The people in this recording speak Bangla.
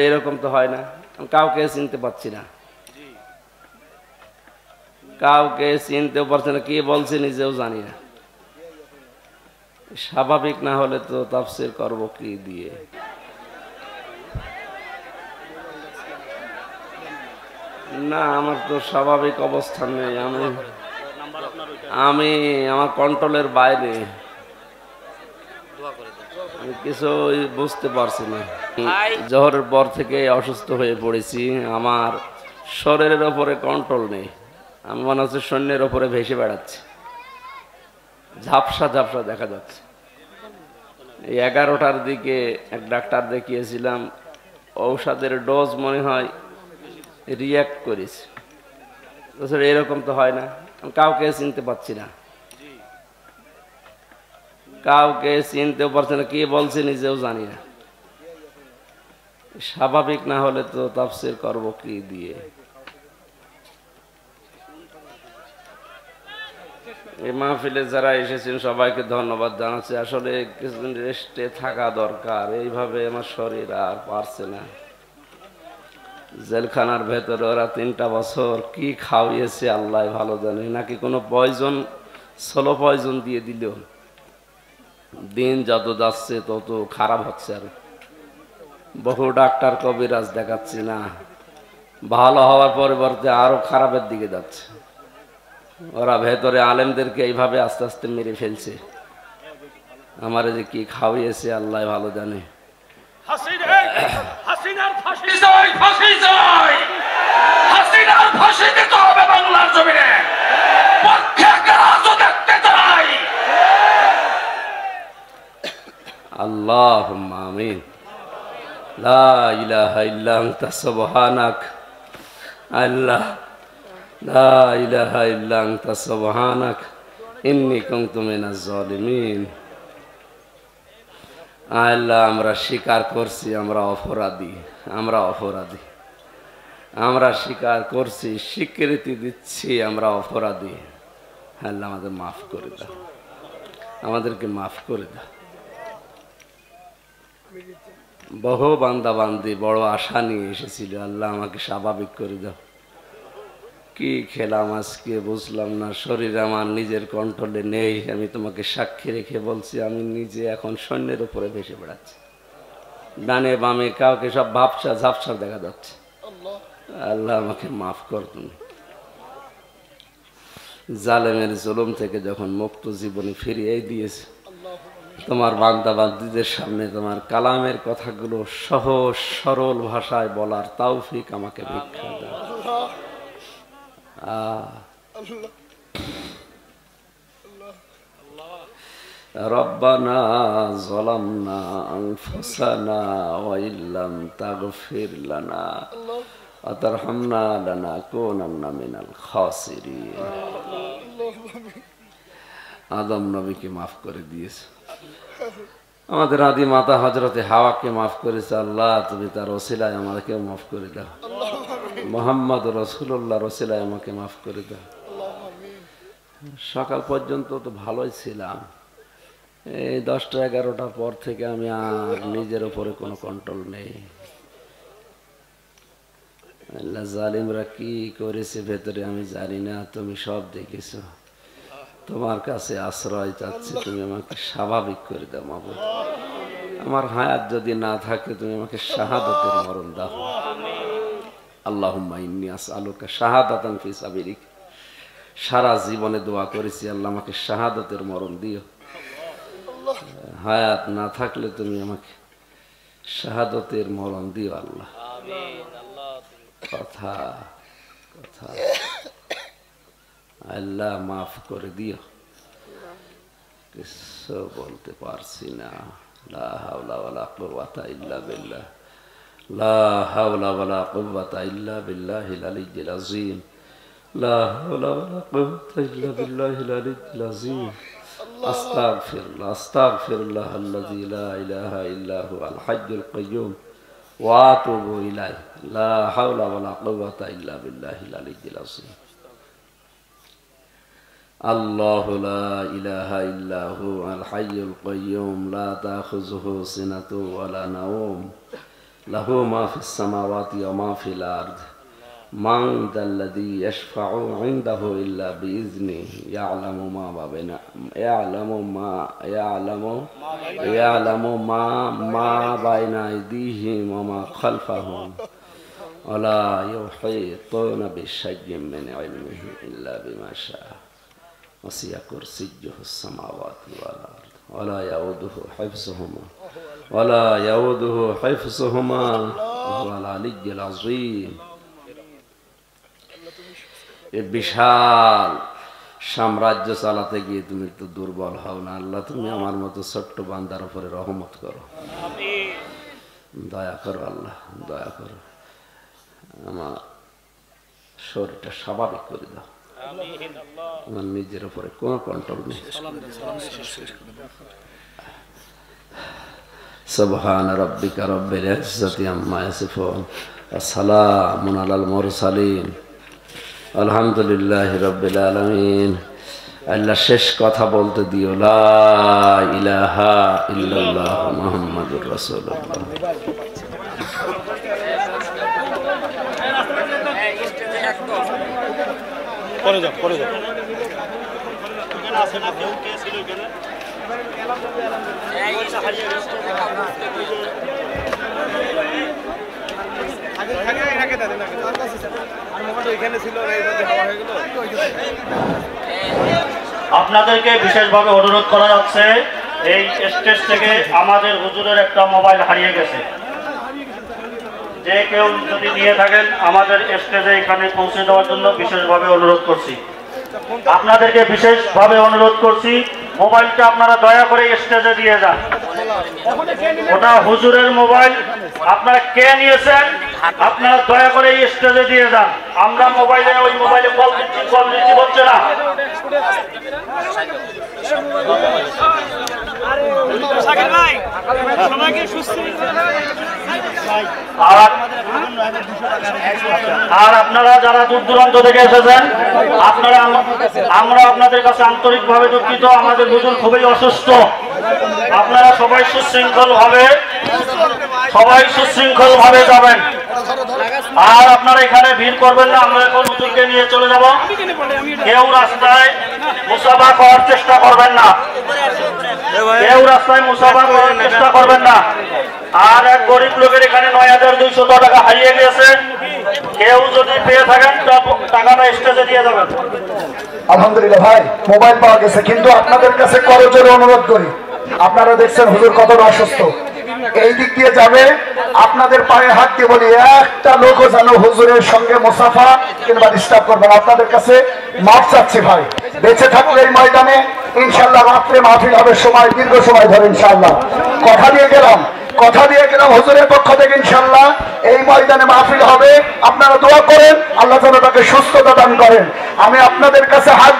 এরকম তো হয় না, কাউকে চিনতে পারছি না, কাউকে চিনতেও পারছি না, কি বলছি নিজেও জানি না। স্বাভাবিক না হলে তো তাফসীর করব কি দিয়ে? না, আমার তো স্বাভাবিক অবস্থান নেই, আমি আমার কন্ট্রোলের বাইরে, আমি কিছু বুঝতে পারছি না। জোহরের পর থেকে অসুস্থ হয়ে পড়েছি, আমার শরীরের ওপরে কন্ট্রোল নেই, আমি মনে হচ্ছে সৈন্যের ওপরে ভেসে বেড়াচ্ছি, ঝাপসা ঝাপসা দেখা যাচ্ছে। এই 11টার দিকে এক ডাক্তার দেখিয়েছিলাম, ঔষধের ডোজ মনে হয় রিয়াক্ট করেছে। এরকম তো হয় না, কাউকে চিনতে পারছি না, কাউকে চিনতেও পারছি না, কি বলছি নিজেও জানি না। স্বাভাবিক না হলে তো তাফসীর করব কি দিয়ে? এই মাহফিলে যারা এসেছেন সবাইকে ধন্যবাদ জানাচ্ছি। আসলে কিছুদিন রেস্টে থাকা দরকার, এইভাবে আমার শরীর আর পারছে না। জেলখানার ভেতরে ওরা 3টা বছর কি খাওয়িয়েছে আল্লাহ ভালো জানে, নাকি কোনো পয়জন, স্লো পয়জন দিয়ে দিল। দিন যত যাচ্ছে তত খারাপ হচ্ছে, আর বহু ডাক্তার কবিরাজ দেখাচ্ছি না, ভালো হওয়ার পরিবর্তে আরো খারাপের দিকে যাচ্ছে। ওরা ভেতরে আলেমদেরকে এইভাবে আস্তে আস্তে মেরে ফেলছে। আমারে যে কি খাওয়িয়েছে আল্লাহ ভালো জানে। হাসিনার ফাঁসি চাই, ফাঁসি চাই, হাসিনার ফাঁসি দিতে হবে বাংলার জমিনে, পক্ষে রাজও দেখতে চাই। আল্লাহুম্মা আমিন। লা ইলাহা ইল্লা আনতা সুবহানাক। আল্লাহ, লা ইলাহা ইল্লা আনতা সুবহানাক ইন্নী কুনতু মিনাজ জালিমিন। আল্লাহ, আমরা স্বীকার করছি আমরা অপরাধী, আমরা অপরাধী, আমরা স্বীকার করছি, স্বীকৃতি দিচ্ছি আমরা অপরাধী। আল্লাহ, আমাদের মাফ করে দাও, আমাদেরকে মাফ করে দাও। বহু বান্দা বান্দি বড় আশা নিয়ে এসেছিল, আল্লাহ আমাকে স্বাভাবিক করে দাও। কি খেলাম আজকে বুঝলাম না, শরীর আমার নিজের কন্ট্রোলে নেই। আমি তোমাকে সাক্ষী রেখে বলছি, আমি নিজে এখন সৈন্যের উপরে ভেসে বেড়াচ্ছি, ডানে বামে কাউকে সব ভাবসা ঝাপসা দেখা যাচ্ছে। আল্লাহ আমাকে মাফ কর তুমি। জালেমের জুলুম থেকে যখন মুক্ত জীবনে ফিরিয়ে দিয়েছে, তোমার বান্দা বান্দীদের সামনে তোমার কালামের কথাগুলো সহজ সরল ভাষায় বলার তৌফিক আমাকে ভিক্ষা দাও। রব্বানা যালামনা আনফুসানা ওয়া ইল্লাম তাগফির লানা ওয়া তারহামনা লানাকুনান্না মিনাল খাসিরিন। আদম নবীকে মাফ করে দিয়েছে, আমাদের আদি মাতা হযরতে হাওয়াকে মাফ করেছে। আল্লাহ, তুমি তার ওসিলায় আমাদেরকেও মাফ করে দাও। মুহাম্মদ রাসূলুল্লাহর ওসিলায় আমাকে মাফ করে দাও। সকাল পর্যন্ত তো ভালোই ছিলাম, এই 10টা 11টার পর থেকে আমি আর নিজের উপরে কোনো কন্ট্রোল নেই। আল্লাহ, জালিমরা কি করেছে ভেতরে আমি জানি না, তুমি সব দেখেছো। তোমার কাছে আশ্রয় চাচ্ছি, তুমি আমাকে স্বাভাবিক করে দাও মাবুদ। আমার হায়াত যদি না থাকে তুমি আমাকে শাহাদাতের মরণ দাও। আল্লাহুম্মা ইন্নী আসআলুকা শাহাদাতান ফি সাবিলিক। সারা জীবনে দোয়া করেছি, আল্লাহ আমাকে শাহাদাতের মরণ দিও। হায়াত না থাকলে তুমি আমাকে শাহাদাতের মরণ দিও আল্লাহ। কথা কথা আল্লাহ মাফ করে দিও, কিছু বলতে পারছি না। লা হাওলা ওয়ালা কুওয়াতা ইল্লা বিল্লাহ, লা হাওলা ওয়ালা কুওয়াতা ইল্লা বিল্লাহিল আলিয়্যিল আযীম, লা হাওলা ওয়ালা কুওয়াতা ইল্লা বিল্লাহিল আলিয়্যিল আযীম। আস্তাগফিরুল্লাহ, আস্তাগফিরুল্লাহ আল্লাযী লা ইলাহা ইল্লা হুয়াল হাইয়্যুল কাইয়্যুম ওয়া আতুবু ইলাইহি, লা হাওলা ওয়ালা কুওয়াতা ইল্লা বিল্লাহিল আলিয়্যিল আযীম। আল্লাহু লা ইলাহা ইল্লা হুয়াল হাইয়্যুল কাইয়্যুম লা তাখুযুহু সিনাতুন ওয়া লা নাওম লাহু মা ফিস সামাওয়াতি ওয়া মা ফিল আরদ মান যাল্লাযী ইয়াশফাউ ইনদাহু ইল্লা বিইজনিহি ইয়ালামু মা বাইনা আইদিহিম ওয়া মা খালফাহুম ওয়া লা ইউহীতুনা বিশাইইন মিন ইলমিহি ইল্লা বিমা শাআ ওয়াসি'a কুরসিয়্যুহুস সামাওয়াতি ওয়াল আরদ ওয়া লা ইয়াউদুহু হিফযুহুমা ওয়া হুয়াল আলিয়্যুল আযীম। এই বিশাল সাম্রাজ্য চালাতে গিয়ে তুমি তো দুর্বল হও না আল্লাহ, তুমি আমার মতো ছোট্ট বান্দার উপরে রহমত করো, দয়া করো আল্লাহ, দয়া করো, আমার শরীরটা স্বাভাবিক করে দাও, আমার নিজের উপরে কোনো কন্ট্রোল নেই। সুবহান রাব্বিকা রাব্বিল ইজ্জাতি আম্মা ইয়াসিফুন ওয়া সালামুন আলাল মুরসালিন আলহামদুলিল্লাহি রাব্বিল আলামিন। আল্লাহ শেষ কথা বলতে দিও, লা ইলাহা ইল্লাল্লাহ মুহাম্মাদুর রাসূলুল্লাহ। পরে যাও এখানে আছে না কেউ, কে ছিল এখানে? আপনাদেরকে বিশেষভাবে অনুরোধ করা যাচ্ছে, এই স্টেজ থেকে আমাদের হুজুরের একটা মোবাইল হারিয়ে গেছে। যে কেউ যদি নিয়ে থাকেন আমাদের স্টেজে এখানে পৌঁছে দেওয়ার জন্য বিশেষভাবে অনুরোধ করছি। আপনাদেরকে বিশেষভাবে অনুরোধ করছি, মোবাইলটা আপনারা দয়া করে স্টেজে দিয়ে যান। ওটা হুজুরের মোবাইল, আপনারা কে নিয়েছেন আপনারা দয়া করে এই স্টেজে দিয়ে যান। আমরা ওই মোবাইলে কল দিচ্ছি হচ্ছে না। আর আপনারা যারা দূর দূরান্ত থেকে এসেছেন, আমরা আপনাদের কাছে আন্তরিকভাবে দুঃখিত। আমাদের হুজুর খুবই অসুস্থ। আপনারা সবাই সুশৃঙ্খল ভাবে যাবেন। আর আপনারা এখানে ভিড় করবেন না। আমরা এখন হুজুরকে নিয়ে চলে যাব। কেউ রাস্তায় মুসাফা করার চেষ্টা করবেন না, আর এক গরিব লোকের এখানে ৯,২০০ টাকা হারিয়ে গিয়েছে। কেউ যদি পেয়ে থাকেন টাকাটা স্টেজে দিয়ে যাবেন। আলহামদুলিল্লাহ ভাই, মোবাইল পাওয়া গেছে, কিন্তু আপনাদের কাছে করজোরে অনুরোধ করি, আপনারা দেখছেন হুজুর কতটা অসুস্থ, এই দিক দিয়ে যাবে, আপনাদের পায়ে হাত দিয়ে বলি একটা লোকও যেন হুজুরের সঙ্গে মুসাফা কিংবা ডিস্টার্ব করবেন। আপনাদের কাছে মাফ চাচ্ছি ভাই। বেঁচে থাকলে এই ময়দানে ইনশাল্লাহ রাত্রে মাহফিল হবে, সময় দীর্ঘ সময় ধরে ইনশাল্লাহ কথা দিয়ে গেলাম হুজুরের পক্ষ থেকে ইনশাল্লাহ এই ময়দানে মাহফিল হবে। আপনারা দোয়া করেন আল্লাহ যেন তাকে সুস্থতা দান করেন। আমি আপনাদের কাছে হাত